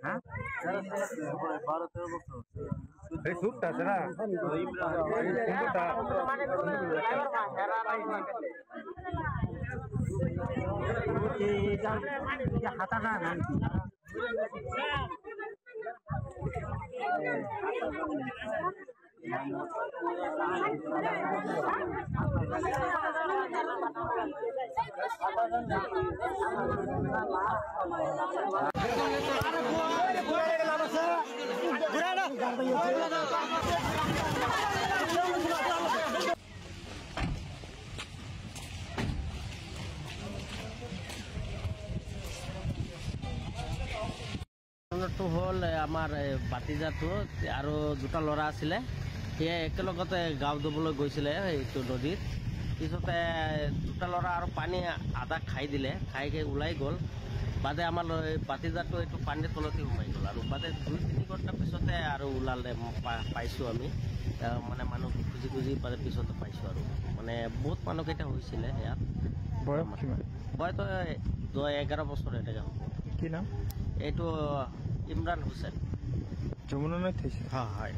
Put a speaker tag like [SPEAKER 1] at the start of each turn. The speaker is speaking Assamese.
[SPEAKER 1] হ্যাঁ
[SPEAKER 2] এই সুপটা আছে না
[SPEAKER 1] হাতাটা নাম কি
[SPEAKER 3] ঘটনাটো হ'ল আমাৰ বাতিজাটো আৰু দুটা ল'ৰা আছিলে সেয়ে একেলগতে গাঁও ধুবলৈ গৈছিলে এইটো নদীত পিছতে দুটা ল'ৰা আৰু পানী আধা খাই দিলে খাই ওলাই গ'ল বাদে আমাৰ বাতিজাটো এইটো পানীৰ তলতে সোমাই গ'ল আৰু বাদে 2-3 ঘণ্টা পিছতে আৰু ওলালে পাইছোঁ আমি মানে মানুহ খুজি খুজি বাদে পিছতে পাইছোঁ আৰু মানে বহুত মানুহকেইটা হৈছিলে ইয়াত বয়সটো 11 বছৰ এনেকৈ হ'ব
[SPEAKER 2] কি নাম
[SPEAKER 3] এইটো ইমৰান হুছেইন
[SPEAKER 2] যমুনা নদীত থৈছে
[SPEAKER 3] হয়